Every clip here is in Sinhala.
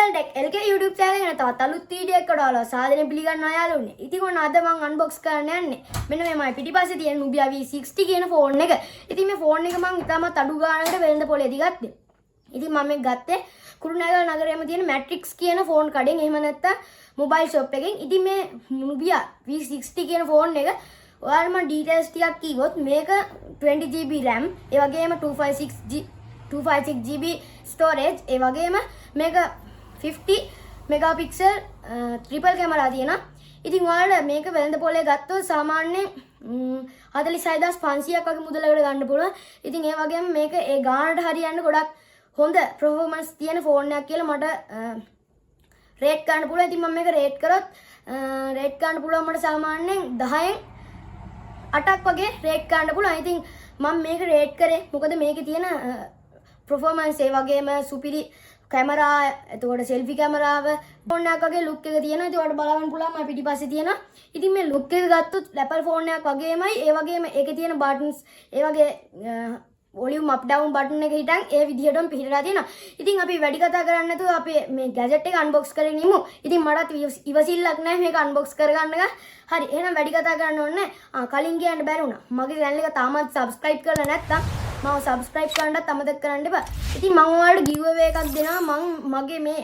Technical Tech LK YouTube channel එක තවත් අලුත් වීඩියෝ එකකට ඔයාලව සාදරයෙන් පිළිගන්නවා යාළුවනේ. ඉතින් ඔන්න අද මම අන්බොක්ස් කරන්න යන්නේ. මෙන්න මේ පිටිපස්සේ තියෙන Nubia V60 කියන ෆෝන් එක. ඉතින් මේ ෆෝන් එක මම ඉතාමත් අඩු ගානකට වෙළඳ පොලේදී ගත්තේ. ඉතින් මම මේක ගත්තේ කුරුණෑගල නගරයේම තියෙන Matrix කියන ෆෝන් කඩෙන්. එහෙම නැත්නම් මොබයිල් ෂොප් එකෙන්. ඉතින් මේ Nubia V60 කියන ෆෝන් එක ඔයාලට මම ඩීටේල්ස් ටිකක් කිව්වොත් මේක 20GB RAM, ඒ වගේම 256GB storage, ඒ වගේම මේක 50 megapixel triple camera තියෙනවා. ඉතින් ඔයාලට මේක වෙළඳ පොලේ ගත්තොත් සාමාන්‍යයෙන් 46500ක් වගේ මුදලකට ගන්න පුළුවන්. ඉතින් ඒ වගේම මේක ඒ ගානට හරියන්න ගොඩක් හොඳ performance තියෙන ෆෝන් එකක් කියලා මට රේට් ගන්න පුළුවන්. ඉතින් මම මේක රේට් කරොත් රේට් ගන්න පුළුවන් මට සාමාන්‍යයෙන් 10න් 8ක් වගේ රේට් ගන්න පුළුවන්. ඉතින් මම මේක රේට් කරේ මොකද මේකේ තියෙන performance ඒ වගේම සුපිරි කැමරා, එතකොට selfie කැමරාව ෆෝන් එකක් වගේ look එක තියෙනවා. ඉතින් ඔයාලට බලන්න පුළුවන් මම පිටිපස්සේ තියෙනවා. ඉතින් මේ look එක ගත්තොත් Apple ෆෝන් එකක් වගේමයි. ඒ වගේම ඒකේ තියෙන buttons, ඒ වගේ volume up down button එක හිටන් ඒ විදිහටම පිළිලා තියෙනවා. ඉතින් අපි වැඩි කතා කරන්නේ නැතුව අපි මේ gadget එක unbox කරගෙන ඉමු. ඉතින් මටත් ඉවසිල්ලක් නැහැ මේක unbox කරගන්න ගන්න. හරි, එහෙනම් වැඩි කතා කරන්න ඕනේ නැහැ. කලින් කියන්න බැරි වුණා. මගේ channel එක තාමත් subscribe කරලා නැත්නම් මම subscribe කරන්නත් අමතක කරන්න එපා. ඉතින් මම ඔයාලට giveaway එකක් දෙනවා. මගේ මේ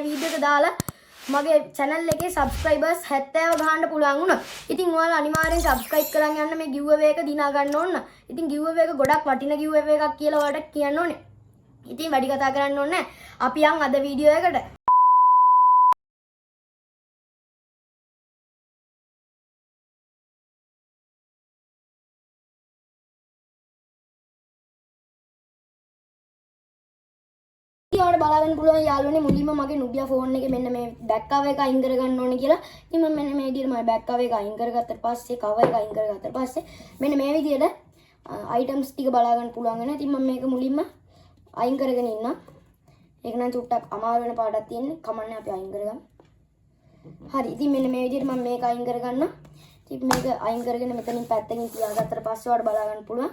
වීඩියෝ එක දාලා මගේ channel එකේ subscribers 70 ගහන්න පුළුවන් වුණා. ඉතින් ඔයාලා අනිවාර්යෙන් subscribe කරන් යන්න මේ giveaway එක දිනා ගන්න ඕන. ඉතින් giveaway එක ගොඩක් වටින giveaway එකක් කියලා ඔයාලට කියන්න ඕනේ. ඉතින් වැඩි කතා කරන්න ඕනේ නැහැ. අපි යන් අද වීඩියෝ එකට. ඔයාලට බලාගන්න පුළුවන් යාළුවනේ මුලින්ම මගේ Nubia ෆෝන් එකේ මෙන්න මේ බෑක් කවර් එක අයින් කරගන්න ඕනේ කියලා. ඉතින් මම මෙන්න මේ විදිහට මම බෑක් කවර් එක අයින් කරගත්තට පස්සේ කවර් එක අයින් කරගත්තට පස්සේ මෙන්න මේ විදිහට අයිටම්ස් ටික බලාගන්න පුළුවන් වෙනවා. ඉතින් මම මේක මුලින්ම අයින් කරගෙන ඉන්නවා. ඒක නම් චුට්ටක් අමාරු වෙන පාඩක් තියෙන්නේ. කමන්නේ අපි අයින් කරගමු. හරි. ඉතින් මෙන්න මේ විදිහට මම මේක අයින් කරගන්න. ඉතින් මේක අයින් කරගෙන මෙතනින් පැත්තකින් තියාගත්තට පස්සේ ඔයාලට බලාගන්න පුළුවන්.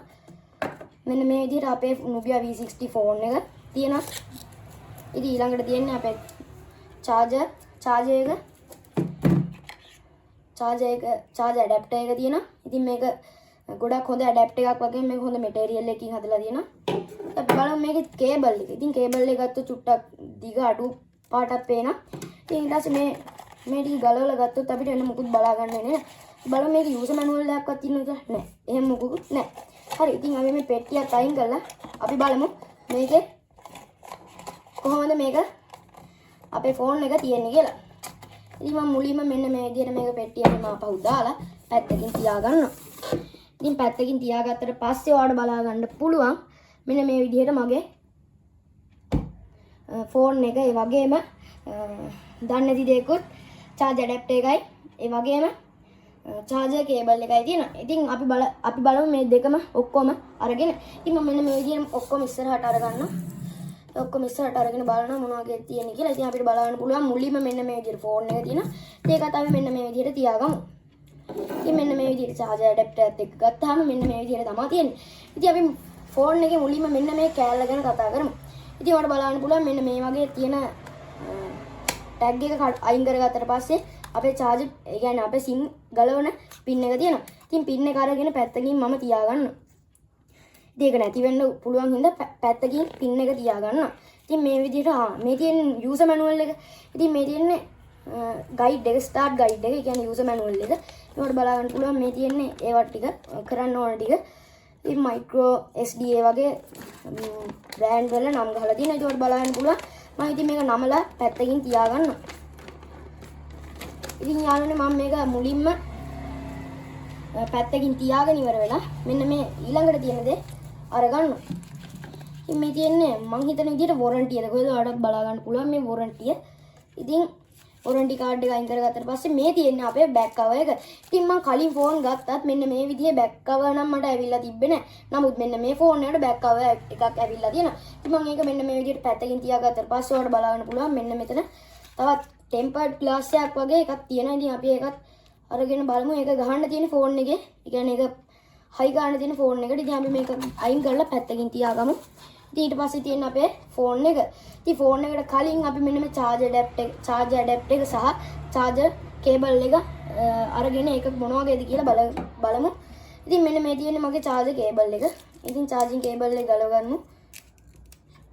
මෙන්න මේ විදිහට අපේ Nubia V60 ෆෝන් එක තියෙනවා. ඉතින් ඊළඟට තියෙන්නේ අපේ charger adapter එක තියෙනවා. ඉතින් මේක ගොඩක් හොඳ adapter එකක් වගේ මේක හොඳ material එකකින් හදලා තියෙනවා. අපි බලමු මේකේ cable එක. ඉතින් cable එක ගත්තොත් චුට්ටක් දිග අඩු පාටක් පේනවා. ඉතින් ඊට පස්සේ මේ ටික ගලවලා ගත්තොත් අපිට වෙන මොකුත් බලා ගන්න වෙන්නේ නැහැ. බලමු මේක user manual එකක්වත් තියෙනවද කියලා. නැහැ. එහෙම මොකුත් නැහැ. හරි. ඉතින් අපි මේ පෙට්ටියක් අයින් කරලා අපි බලමු මේකේ කොහොමද මේක අපේ ෆෝන් එක තියෙන්නේ කියලා. ඉතින් මම මුලින්ම මෙන්න මේ විදිහට මේක පෙට්ටියට මාපහු දාලා පැත්තකින් තියාගන්නවා. ඉතින් පැත්තකින් තියාගත්තට පස්සේ ඔයාලට බලා ගන්න පුළුවන් මෙන්න මේ විදිහට මගේ ෆෝන් එක ඒ වගේම දන්නේ නැති දෙයක්වත් charger adapter එකයි ඒ වගේම charger cable එකයි තියෙනවා. ඉතින් අපි බලමු මේ දෙකම ඔක්කොම අරගෙන. ඉතින් මම මෙන්න මේ විදිහට ඔක්කොම ඉස්සරහට අරගන්නවා. ඔක්කොම ඉස්සරහට අරගෙන බලනවා මොනවද තියෙන්නේ කියලා. ඉතින් අපිට බලන්න පුළුවන් මුලින්ම මෙන්න මේ විදිහට ෆෝන් එක තියෙනවා. ඒකත් අපි මෙන්න මේ විදිහට තියාගමු. ඉතින් මෙන්න මේ විදිහට charger adapter එකත් එක්ක ගත්තාම මෙන්න මේ විදිහට තමයි තියෙන්නේ. ඉතින් අපි ෆෝන් එකේ මුලින්ම මෙන්න මේ කෑල්ල ගැන කතා කරමු. ඉතින් ඔයාලට බලන්න පුළුවන් මෙන්න මේ වගේ තියෙන ටැග් එක අයින් කරගත්තට පස්සේ අපේ charger ඒ කියන්නේ අපේ SIM ගලවන pin එක තියෙනවා. ඉතින් pin එක අරගෙන පැත්තකින් මම තියාගන්නවා. ඒක නැති වෙන්න පුළුවන් හින්දා පැත්තකින් pin එක තියාගන්නවා. ඉතින් මේ විදිහට මේ තියෙන user manual එක. ඉතින් මේ තියෙන්නේ guide එක, start guide එක. ඒ කියන්නේ user manual එක. ඒකට බලා ගන්න පුළුවන් මේ තියෙන්නේ ඒවත් ටික කරන්න ඕන ටික. ඉතින් micro SD වගේ brand වල නම් ගහලා තියෙනවා. ඒකට බලා ගන්න පුළුවන්. මම ඉතින් මේක නමලා පැත්තකින් තියාගන්නවා. ඉතින් යාළුවනේ මම මේක මුලින්ම පැත්තකින් තියාගෙන ඉවර වෙලා මෙන්න මේ ඊළඟට තියෙන දේ අරගන්න. ඉතින් මේ තියෙන්නේ මං හිතන විදිහට warranty එක. කොහෙද ඔයාලට බලා ගන්න පුළුවන් මේ warranty. ඉතින් warranty card එක අයින් කරගත්තට පස්සේ මේ තියෙන්නේ අපේ back cover එක. ඉතින් මං කලින් ෆෝන් ගත්තත් මෙන්න මේ විදිහේ back cover නම් මට ඇවිල්ලා තිබ්බේ නැහැ. නමුත් මෙන්න මේ ෆෝන් එකට back cover එකක් ඇවිල්ලා තියෙනවා. ඉතින් මං ඒක මෙන්න මේ විදිහට පැත්තකින් තියාගත්තට පස්සේ ඔයාලට බලා ගන්න පුළුවන් මෙන්න මෙතන තවත් tempered glass එකක් වගේ එකක් තියෙනවා. ඉතින් අපි ඒකත් අරගෙන බලමු. ඒක ගහන්න තියෙන ෆෝන් එකේ. ඒ කියන්නේ ඒක හයි ගන්න තියෙන ෆෝන් එකට. ඉතින් අපි මේක අයින් කරලා පැත්තකින් තියාගමු. ඊට පස්සේ තියෙන අපේ ෆෝන් එක. ඉතින් ෆෝන් එකට කලින් අපි මෙන්න මේ charger adapter එක සහ charger cable එක අරගෙන ඒක මොන වගේද කියලා බලමු. ඉතින් මෙන්න මේ තියෙන්නේ මගේ charger cable එක. ඉතින් charging cable එක ගලව ගන්නමු.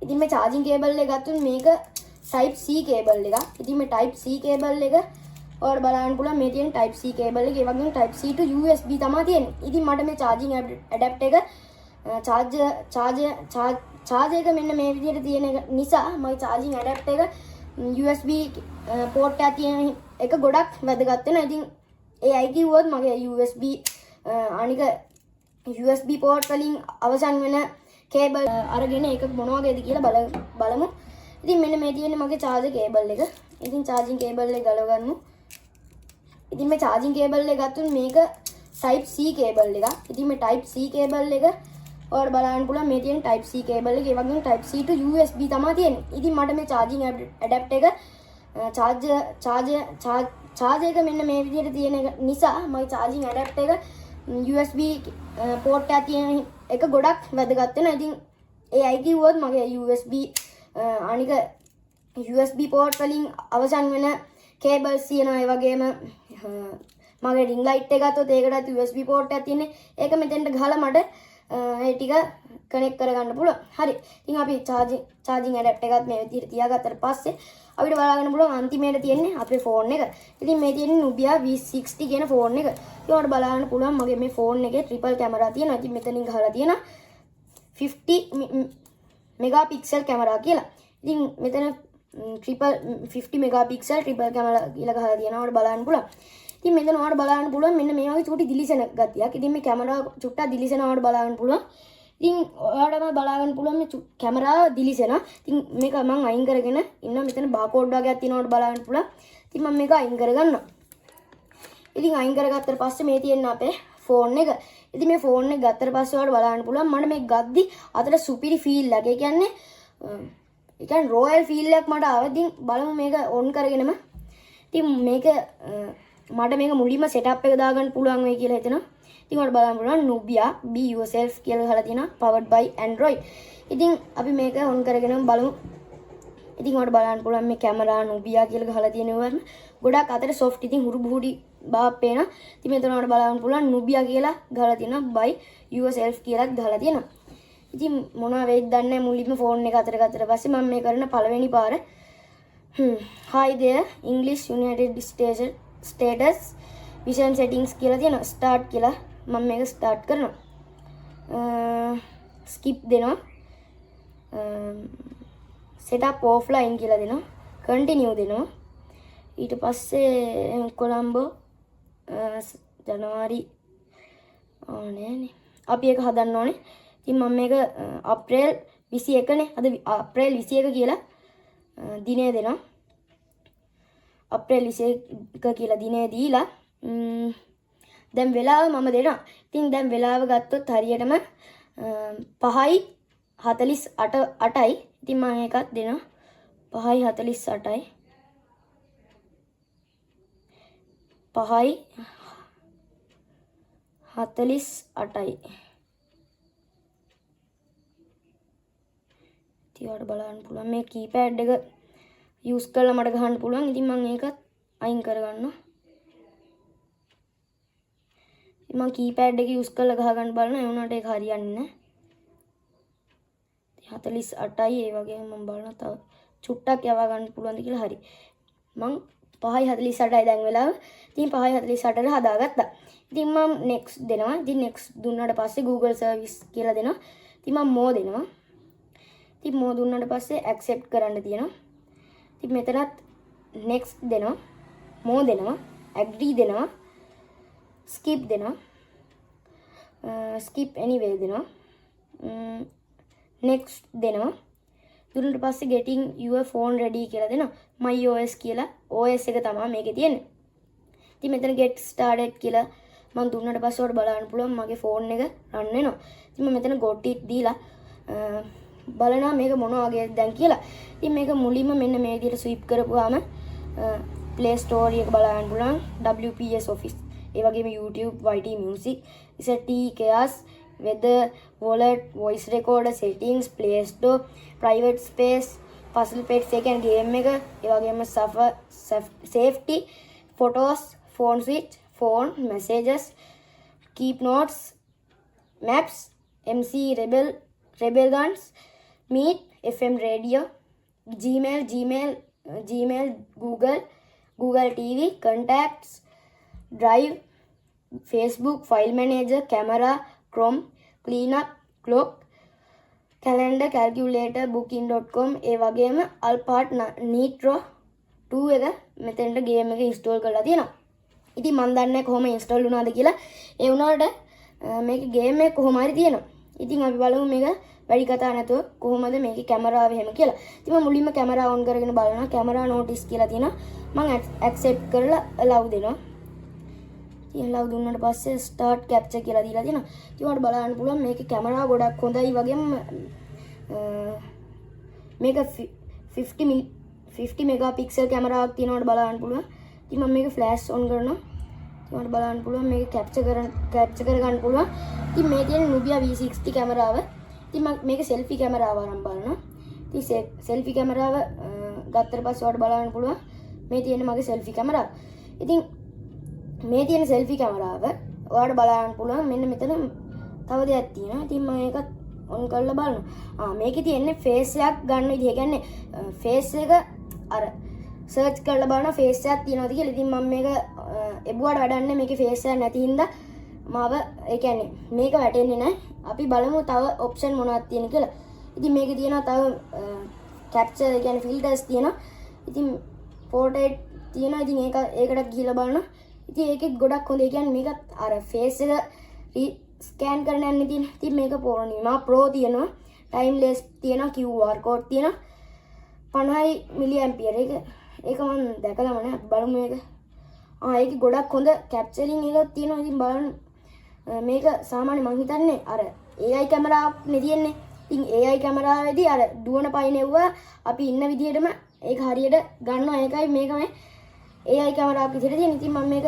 ඉතින් මේ charging cable එක ගත්තොත් මේක type C cable එකක්. ඉතින් මේ type C cable එක ඔයාලට බලන්න පුළුවන් මේ තියෙන type C cable එක. ඒ වගේම type C to USB තමයි තියෙන්නේ. ඉතින් මට මේ charging adapter එක charge එක මෙන්න මේ විදිහට තියෙන නිසා මගේ charging adapter එක USB port එක තියෙන එක ගොඩක් වැදගත් වෙනවා. ඉතින් ඒ අය කිව්වොත් මගේ USB අනික USB port වලින් අවසන් වෙන cable අරගෙන ඒක මොන වගේද කියලා බලමු. ඉතින් මෙන්න මේ තියෙන්නේ මගේ charger cable එක. ඉතින් charging cable එක ගලව ගන්නමු. ඉතින් මේ charging cable එක ගත්තොත් මේක type C cable එකක්. ඉතින් මේ type C cable එක ඔයාලට බලන්න පුළුවන් මේ තියෙන type C cable එක. ඒ වගේම type C to USB තමයි තියෙන්නේ. ඉතින් මට මේ charging adapter එක charge එක මෙන්න මේ විදිහට තියෙන නිසා මගේ charging adapter එක USB port එක තියෙන එක ගොඩක් වැදගත් වෙනවා. ඉතින් ඒ අය කිව්වොත් මගේ USB අනික USB port වලින් අවසන් වෙන cables තියෙනවා. ඒ වගේම මගේ ring light එක ගත්තොත් ඒකටත් USB port එකක් තියෙන්නේ. ඒක මෙතෙන්ට ගහලා මට ඒ ටික කනෙක්ට් කරගන්න පුළුවන්. හරි. ඉතින් අපි charging adapter එකත් මේ විදිහට තියාගත්තට පස්සේ අපිට බලාගන්න පුළුවන් අන්තිමේට තියෙන්නේ අපේ ෆෝන් එක. ඉතින් මේ තියෙන්නේ Nubia V60 කියන ෆෝන් එක. ඉතින් ඔයාලට බලන්න පුළුවන් මගේ මේ ෆෝන් එකේ ට්‍රිපල් කැමරා තියෙනවා. ඉතින් මෙතනින් ගහලා තියෙනවා 50 මෙගාපික්සල් කැමරා කියලා. ඉතින් මෙතන ට්‍රිපල් 50 මෙගාපික්සල් ට්‍රිපල් කැමරා කියලා ගහලා තියෙනවා. ඔයාලට බලන්න පුළුවන්. ඉතින් මෙතන ඔයාලට බලන්න පුළුවන් මෙන්න මේ වගේ චූටි දිලිසෙන ගතියක්. ඉතින් මේ කැමරා චුට්ටක් දිලිසෙනවා ඔයාලට බලන්න පුළුවන්. ඉතින් ඔයාලටම බලාගන්න පුළුවන් මේ කැමරාව දිලිසෙනවා. ඉතින් මේක මම අයින් කරගෙන ඉන්නවා. මෙතන බාකෝඩ් වගේක් තියෙනවා ඔයාලට බලන්න පුළුවන්. ඉතින් මම මේක අයින් කරගන්නවා. ඉතින් අයින් කරගත්තට පස්සේ මේ තියෙන අපේ ෆෝන් එක. ඉතින් මේ ෆෝන් එක ගත්තට පස්සේ ඔයාලට බලන්න පුළුවන් මට මේක ගද්දි අතට සුපිරි ෆීල් එකක්. ඒ කියන්නේ රොයල් ෆීල් එකක් මට ආවා. ඉතින් බලමු මේක ඔන් කරගෙනම. ඉතින් මේක මට මේක මුලින්ම setup එක දාගන්න පුළුවන් වෙයි කියලා හිතනවා. ඉතින් ඔයාලට බලන්න පුළුවන් Nubia be yourself කියලා ගහලා තියෙනවා powered by Android. ඉතින් අපි මේක ඔන් කරගෙන බලමු. ඉතින් ඔයාලට බලන්න පුළුවන් මේ කැමරා Nubia කියලා ගහලා තියෙනවා ගොඩක් අතට soft. ඉතින් හුරු බුහුඩි බාප් පේනවා. ඉතින් මෙතන ඔයාලට බලන්න පුළුවන් Nubia කියලා ගහලා තියෙනවා by yourself කියලා ගහලා තියෙනවා. ඉතින් මොනවා වෙයිද දන්නේ නැහැ. මුලින්ම ෆෝන් එක අතට ගත්තට පස්සේ මම මේ කරන පළවෙනි පාර hi there English United Status vision settings කියලා තියෙනවා. start කියලා මම මේක start කරනවා. skip දෙනවා. setup offline කියලා දෙනවා. continue දෙනවා. ඊට පස්සේ කොළඹ ජනවාරි නෑනේ අපි ඒක හදන්න ඕනේ. ඉතින් මම මේක අප්‍රේල් 21 නේ. අද අප්‍රේල් 21 කියලා දිනය දෙනවා. අප්‍රේල් 21 කියලා දිනේ දීලා දැන් වෙලාව මම දෙනවා. ඉතින් දැන් වෙලාව ගත්තොත් හරියටම 5:48යි. ඉතින් මම ඒකත් දෙනවා. 5:48යි. 5:48යි. ඉතින් බලන්න පුළුවන් මේ කීපෑඩ් එක යූස් කරලා මට ගහන්න පුළුවන්. ඉතින් මම ඒකත් අයින් කරගන්නවා. මම කීපෑඩ් එක යූස් කරලා ගහ ගන්න බලනවා. ඒ වුණාට ඒක හරියන්නේ නැහැ. 48යි. ඒ වගේම මම බලනවා තව චුට්ටක් යවා ගන්න පුළුවන්ද කියලා. හරි. මම 5:48යි දැන් වෙලාව. ඉතින් 5:48ට හදාගත්තා. ඉතින් මම next දෙනවා. ඉතින් next දුන්නාට පස්සේ Google service කියලා දෙනවා. ඉතින් මම more දෙනවා. ඉතින් more දුන්නාට පස්සේ accept කරන්න තියෙනවා. ඉතින් මෙතනත් next දෙනවා. more දෙනවා. agree දෙනවා. skip දෙනවා. skip anyway දෙනවා. next දෙනවා. දුන්නාට පස්සේ getting your phone ready කියලා දෙනවා. my OS කියලා OS එක තමයි මේකේ තියෙන්නේ. ඉතින් මෙතන get started කියලා මම දුන්නාට පස්සේ ඔයාලට බලන්න පුළුවන් මගේ ෆෝන් එක රන් වෙනවා. ඉතින් මම මෙතන got it දීලා බලනවා මේක මොන වගේද දැන් කියලා. ඉතින් මේක මුලින්ම මෙන්න මේ විදිහට swipe කරපුවාම Play Store එක බලන්න පුළුවන්. WPS Office, ඒ වගේම YouTube, YT Music, IST Chaos, weather, wallet, voice recorder, settings, play store, private space, puzzle pets එක කියන්නේ game එක. ඒ වගේම safety, photos, phone switch, phone messages, keep notes, maps, MC rebel guns, meet, FM radio, Gmail, Google TV, contacts, drive, Facebook, file manager, camera, Chrome, cleanup, clock, calendar, calculator, booking.com. ඒ වගේම Alphard Nitro 2 එක මෙතෙන්ට ගේම් එක ඉන්ස්ටෝල් කරලා තියෙනවා. ඉතින් මම දන්නේ නැහැ කොහොම ඉන්ස්ටෝල් වුණාද කියලා. ඒ වුණාට මේක ගේම් එක කොහොම හරි තියෙනවා. ඉතින් අපි බලමු මේක වැඩි කතා නැතුව කොහොමද මේකේ කැමරාව එහෙම කියලා. ඉතින් මම මුලින්ම කැමරා ඔන් කරගෙන බලනවා. කැමරා නොටිස් කියලා තියෙනවා. මම ඇක්සෙප්ට් කරලා allow දෙනවා. ඉතින් allow දුන්නාට පස්සේ start capture කියලා දීලා තියෙනවා. ඉතින් ඔයාලට බලන්න පුළුවන් මේකේ කැමරාව ගොඩක් හොඳයි වගේම මේක 50 මෙගාපික්සල් කැමරාවක් තියෙනවට බලන්න පුළුවන්. ඉතින් මම මේක ෆ්ලෑෂ් ඔන් කරනවා. ඉතින් ඔයාලට බලන්න පුළුවන් මේක කැප්චර් කරගන්න පුළුවන්. ඉතින් මේ තියෙන Nubia V60 කැමරාව. ඉතින් මම මේක selfie කැමරාව අරන් බලනවා. ඉතින් selfie කැමරාව ගත්තට පස්සේ ඔයාලට බලන්න පුළුවන් මේ තියෙන මගේ selfie කැමරාව. ඉතින් මේ තියෙන selfie කැමරාව ඔයාලට බලන්න පුළුවන් මෙන්න මෙතන තව දෙයක් තියෙනවා. ඉතින් මම ඒකත් ඔන් කරලා බලනවා. මේකේ තියෙන්නේ face එකක් ගන්න විදිහ. කියන්නේ face එක අර සර්ච් කරලා බලන face එකක් තියෙනවද කියලා. ඉතින් මම මේක එබුවට වැඩන්නේ මේකේ face එකක් නැති හින්දා මාව ඒ කියන්නේ මේක වැටෙන්නේ නැහැ. අපි බලමු තව ඔප්ෂන් මොනවද තියෙන කියලා. ඉතින් මේකේ තියෙනවා තව capture ඒ කියන්නේ filters තියෙනවා. ඉතින් portrait තියෙනවා. ඉතින් ඒකට ගිහිල්ලා බලනවා. ඉතින් ඒකේ ගොඩක් හොඳ. ඒ කියන්නේ මේක අර face එක ස්කෑන් කරන්න යන්න තියෙන. ඉතින් මේක පොරණිමා Pro තියෙනවා. timeless තියෙනවා. QR code තියෙනවා. 50 mAh ඒක මම දැකලාම නෑ. බලමු මේක. ඒක ගොඩක් හොඳ කැප්චරින් එකක් තියෙනවා. ඉතින් බලන්න මේක සාමාන්‍ය මං හිතන්නේ අර AI කැමරාවක් නේ තියෙන්නේ. ඉතින් AI කැමරාවේදී අර දුවන පයින්ෙව්වා අපි ඉන්න විදිහටම ඒක හරියට ගන්නවා. ඒකයි මේක මේ AI කැමරාවක් විදිහට තියෙන. ඉතින් මම මේක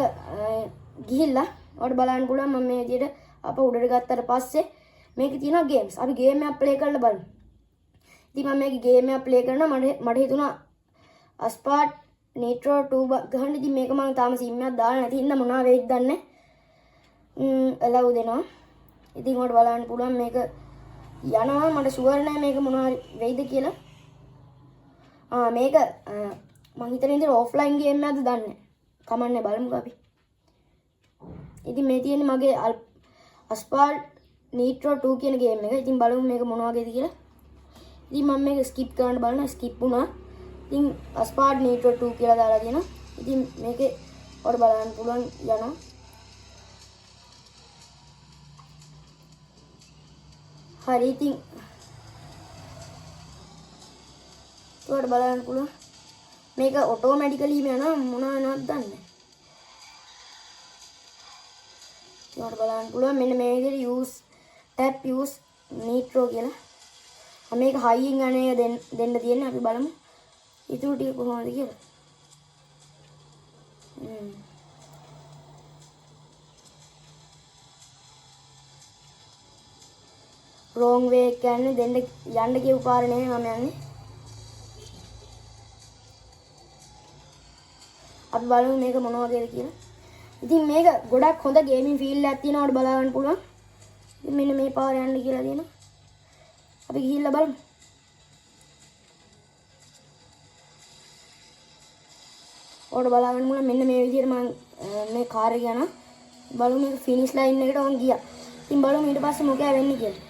ගිහිල්ලා ඔයාලට බලන්න පුළුවන් මම මේ විදිහට අප උඩට ගත්තට පස්සේ මේකේ තියෙනවා ගේම්ස්. අපි ගේම් එකක් ප්ලේ කරලා බලමු. ඉතින් මම මේකේ ගේම් එකක් ප්ලේ කරනවා. මට හිතුණා Alphard Nitro 2 ගහන්න. ඉතින් මේක මම තාම සිම් එකක් දාලා නැති හින්දා මොනවා වෙයිද දන්නේ allow දෙනවා. ඉතින් ඔයාලට බලන්න පුළුවන් මේක යනවා. මට ෂුවර් නෑ මේක මොනවා වෙයිද කියලා. මේක මම හිතන විදිහට ඔෆ්ලයින් ගේම් එකක්ද දන්නේ. කමන්නේ බලමුකෝ අපි. ඉතින් මේ තියෙන්නේ මගේ Alphard Nitro 2 කියන ගේම් එක. ඉතින් බලමු මේක මොන වගේද කියලා. ඉතින් මම මේක ස්කිප් කරන්න බලනවා. ස්කිප් වුණා. ඉතින් Alphard Nitro 2 කියලා දාලා තියෙනවා. ඉතින් මේකේ ඔයාලට බලන්න පුළුවන් යනවා. හරි ඉතින් ඔයාලට බලන්න පුළුවන් මේක ඔටෝමැටිකලි යනවා. මොනවා වෙනවද දන්නේ. ඔයාලට බලන්න පුළුවන් මෙන්න මේ විදිහට use Nitro කියලා. මේක හයියෙන් අනේ දෙන්න තියෙන්නේ. අපි බලමු ඊටු ටික කොහොමද කියලා. wrong way කියන්නේ දෙන්න යන්න කියපු පාර නෙමෙයි මම යන්නේ. අපි බලමු මේක මොන වගේද කියලා. ඉතින් මේක ගොඩක් හොඳ ගේමින් ෆීල් එකක් තියෙනවට බලන්න පුළුවන්. ඉතින් මෙන්න මේ පාර යන්න කියලා දෙනවා. අපි ගිහිල්ලා බලමු. ඔයාලට බලන්න මුල මෙන්න මේ විදිහට මම මේ කාර් එක යනවා. බලමු මේක ෆිනිෂ් ලයින් එකට ඔන් ගියා. ඉතින් බලමු ඊට පස්සේ මොකද වෙන්නේ කියලා.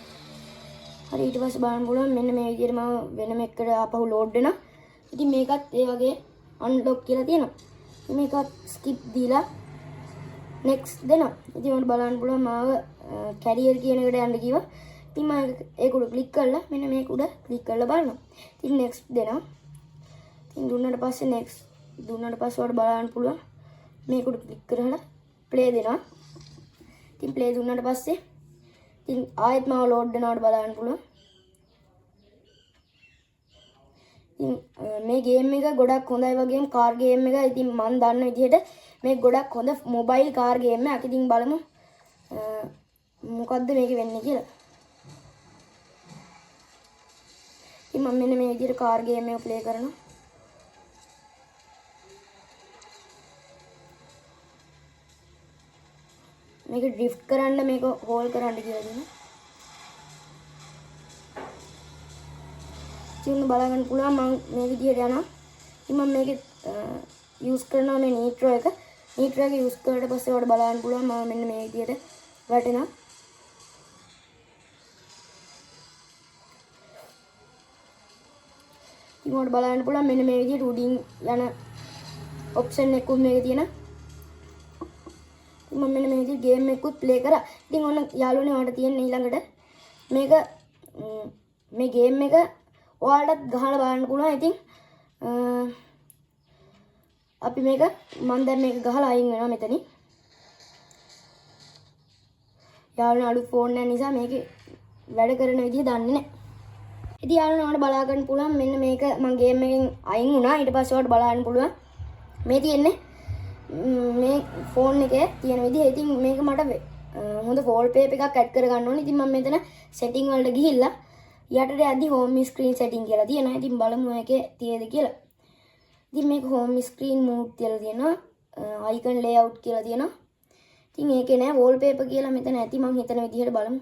හරි ඊට පස්සේ බලන්න පුළුවන් මෙන්න මේ විදිහට මම වෙනම එකකට ආපහු ලෝඩ් වෙනවා. ඉතින් මේකත් ඒ වගේ අන්ලොක් කියලා තියෙනවා. ඉතින් මේකත් ස්කිප් දීලා next දෙනවා. ඉතින් ඔයාලට බලන්න පුළුවන් මාව කැරියර් කියන එකට යන්න කිව්වා. ඉතින් මම ඒක උඩ ක්ලික් කරලා මෙන්න මේක උඩ ක්ලික් කරලා බලනවා. ඉතින් next දෙනවා. ඉතින් දුන්නාට පස්සේ next දුන්නාට පස්සේ ඔයාලට බලන්න පුළුවන් මේක උඩ ක්ලික් කරලා play දෙනවා. ඉතින් play දුන්නාට පස්සේ ඉතින් ආයෙත් මාව ලෝඩ් වෙනවට බලන්න පුළුවන්. ඉතින් මේ ගේම් එක ගොඩක් හොඳයි වගේම කාර් ගේම් එක. ඉතින් මම දන්න විදිහට මේ ගොඩක් හොඳ මොබයිල් කාර් ගේම් එකක්. ඉතින් බලමු මොකද්ද මේක වෙන්නේ කියලා. ඉතින් මම මෙන්න මේ විදිහට කාර් ගේම් එක ප්ලේ කරනවා. මේක ඩ්‍රිෆ්ට් කරන්න මේක හෝල් කරන්න කියලා දෙනවා. ඉතින් බලා ගන්න පුළුවන් මම මේ විදිහට යනවා. ඉතින් මම මේක යූස් කරනවා මේ නීට්‍රෝ එක. නීට්‍රෝ එක යූස් කරලා පස්සේ ඔයාලට බලා ගන්න පුළුවන් මම මෙන්න මේ විදිහට වැටෙනවා. ඉතින් ඔයාලට බලා ගන්න පුළුවන් මෙන්න මේ විදිහට උඩින් යන ඔප්ෂන් එකකුත් මේකේ තියෙනවා. මම මෙන්න මේ විදිහට ගේම් එකකුත් ප්ලේ කරා. ඉතින් ඔන්න යාළුවනේ ඔයාලට තියෙන ඊළඟට මේක මේ ගේම් එක ඔයාලටත් ගහලා බලන්න පුළුවන්. ඉතින් අපි මේක මම දැන් මේක ගහලා අයින් වෙනවා මෙතනින්. යාළුවනේ අලුත් ෆෝන් එක නිසා මේකේ වැඩ කරන විදිහ දන්නේ නැහැ. ඉතින් යාළුවනේ ඔයාලට බලා ගන්න පුළුවන් මෙන්න මේක මම ගේම් එකෙන් අයින් වුණා. ඊට පස්සේ ඔයාලට බලන්න පුළුවන් මේ තියෙන්නේ මේ ෆෝන් එකේ තියෙන විදිහ. ඉතින් මේක මට හොඳ වෝල්පේපර් එකක් ඇඩ් කර ගන්න ඕනේ. ඉතින් මම මෙතන සෙටින් වලට ගිහිල්ලා යටට යද්දි හෝම් ස්ක්‍රීන් සෙටින් කියලා තියෙනවා. ඉතින් බලමු මේකේ තියෙද කියලා. ඉතින් මේක හෝම් ස්ක්‍රීන් මූඩ් කියලා තියෙනවා. අයිකන් ලේඅවුට් කියලා තියෙනවා. ඉතින් ඒකේ නෑ වෝල්පේපර් කියලා මෙතන ඇති. මම හිතන විදිහට බලමු.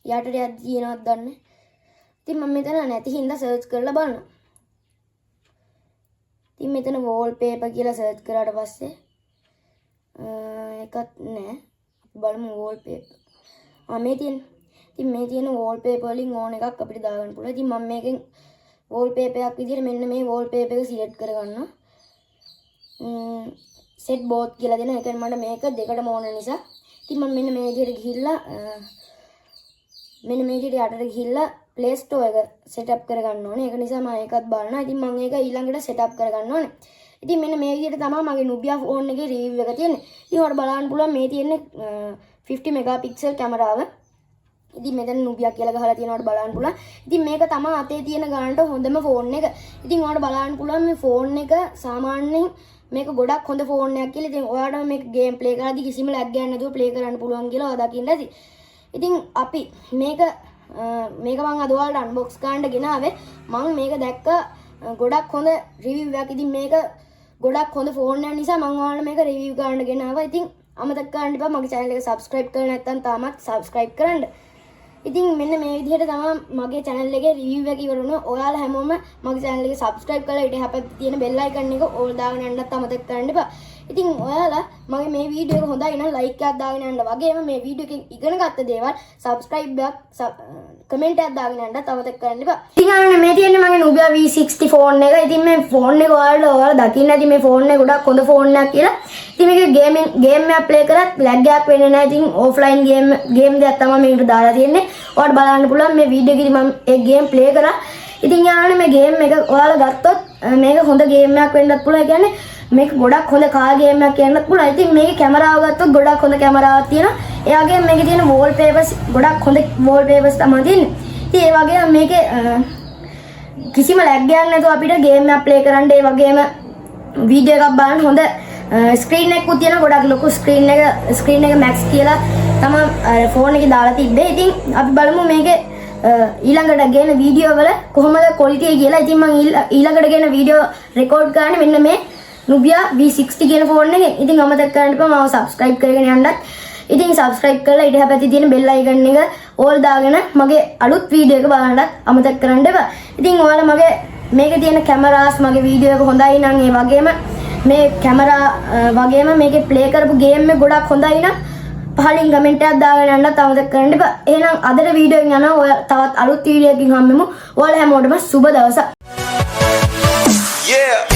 යටට යද්දි තියෙනවද දන්නේ. ඉතින් මම මෙතන නැති හින්දා සර්ච් කරලා බලනවා. ඉතින් මෙතන වෝල්පේපර් කියලා සර්ච් කරාට පස්සේ එකක් නෑ. අපි බලමු වෝල්පේපර්. මේ තියෙන. ඉතින් මේ තියෙන වෝල්පේපර් වලින් ඕන එකක් අපිට දාගන්න පුළුවන්. ඉතින් මම මේකෙන් වෝල්පේපර් එකක් විදිහට මෙන්න මේ වෝල්පේපර් එක සිලෙක්ට් කරගන්නවා. set both කියලා දෙනවා. ඒ කියන්නේ මට මේක දෙකටම ඕන නිසා. ඉතින් මම මෙන්න මේ විදිහට ගිහිල්ලා මෙන්න මේ විදිහට යටට ගිහිල්ලා Play Store එක setup කරගන්න ඕනේ. ඒක නිසා මම ඒකත් බලනවා. ඉතින් මම ඒක ඊළඟට setup කරගන්න ඕනේ. ඉතින් මෙන්න මේ විදිහට තමයි මගේ Nubia phone එකේ review එක තියෙන්නේ. ඉතින් ඔයාලට බලන්න පුළුවන් මේ තියෙන්නේ 50 megapixel කැමරාව. ඉතින් මෙතන Nubia කියලා ගහලා තියෙනවට බලන්න පුළුවන්. ඉතින් මේක තමයි අතේ තියෙන ගානට හොඳම ෆෝන් එක. ඉතින් ඔයාලට බලන්න පුළුවන් මේ ෆෝන් එක සාමාන්‍යයෙන් මේක ගොඩක් හොඳ ෆෝන් එකක් කියලා. ඉතින් ඔයාලට මේක ගේම් ප්ලේ කරද්දි කිසිම ලැග් ගන්න නැතුව ප්ලේ කරන්න පුළුවන් කියලා ඔයා දකින්න ඇති. ඉතින් අපි මේක මම අද ඔයාලට අන්බොක්ස් කරන්න ගෙනාවේ. මම මේක දැක්ක ගොඩක් හොඳ රිවිව් එකක්. ඉතින් මේක ගොඩක් හොඳ ෆෝන් එකක් නිසා මම ඔයාලට මේක රිවිව් කරන්න ගෙනාවා. ඉතින් අමතක කරන්න එපා මගේ channel එක subscribe කරලා නැත්නම් තාමත් subscribe කරන්න. ඉතින් මෙන්න මේ විදිහට තමයි මගේ channel එකේ review එක ඉවර වුණා. ඔයාලා හැමෝම මගේ channel එක subscribe කරලා ඊට හැපැත්තේ තියෙන bell icon එක ඕල් දාගෙන යන්නත් අමතක කරන්න එපා. ඉතින් ඔයාලා මගේ මේ වීඩියෝ එක හොඳයි නම් like එකක් දාගෙන යන්න. වගේම මේ වීඩියෝ එකෙන් ඉගෙන ගත්ත දේවල් subscribe එකක් comment එකක් දාගෙන යන්නත් අමතක කරන්න එපා. ඉතින් අනේ මේ තියෙන්නේ මගේ Nubia V60 phone එක. ඉතින් මේ phone එක ඔයාලා දකින්න ඇති මේ phone එක ගොඩක් හොඳ phone එකක් කියලා. ඉතින් මේක game එකක් play කරත් lag එකක් වෙන්නේ නැහැ. ඉතින් offline game දෙයක් තමයි මේකට දාලා තියෙන්නේ. ඔයාලට බලන්න පුළුවන් මේ වීඩියෝ එකේදී මම ඒ game play කරා. ඉතින් යාළුවනේ මේ game එක ඔයාලා ගත්තොත් මේක හොඳ game එකක් වෙන්නත් පුළුවන්. ඒ කියන්නේ මේක ගොඩක් හොඳ කාර් ගේම් එකක් කියන්නත් පුළුවන්. ඉතින් මේකේ කැමරාව ගත්තොත් ගොඩක් හොඳ කැමරාවක් තියෙනවා. ඒ වගේම මේකේ තියෙන wallpapers ගොඩක් හොඳ wallpapers තමයි තියෙන්නේ. ඉතින් ඒ වගේම මේකේ කිසිම ලැග් එකක් නැතුව අපිට ගේම් එකක් ප්ලේ කරන්න ඒ වගේම වීඩියෝ එකක් බලන්න හොඳ ස්ක්‍රීන් එකකුත් තියෙනවා. ගොඩක් ලොකු ස්ක්‍රීන් එක max කියලා තමයි ෆෝන් එකේ දාලා තිබ්බේ. ඉතින් අපි බලමු මේකේ ඊළඟට ගේන වීඩියෝ වල කොහොමද quality එක කියලා. ඉතින් මම ඊළඟට ගේන වීඩියෝ රෙකෝඩ් කරන්නේ මෙන්න මේ Nubia V60 කියන ෆෝන් එකෙන්. ඉතින් අමතක කරන්න එපා මාව subscribe කරගෙන යන්නත්. ඉතින් subscribe කරලා ඊට හැපැත්තේ තියෙන bell icon එක ඕල් දාගෙන මගේ අලුත් වීඩියෝ එක බලන්නත් අමතක කරන්න එපා. ඉතින් ඔයාලා මගේ මේකේ තියෙන කැමරාස් මගේ වීඩියෝ එක හොඳයි නම් ඒ වගේම මේ කැමරා වගේම මේකේ ප්ලේ කරපු ගේම් එක ගොඩක් හොඳයි නම් පහලින් කමෙන්ට් එකක් දාගෙන යන්නත් අමතක කරන්න එපා. එහෙනම් අදට වීඩියෝ එකෙන් යනවා. ඔය තවත් අලුත් වීඩියෝ එකකින් හම්බෙමු. ඔයාලා හැමෝටම සුබ දවසක්. Yeah.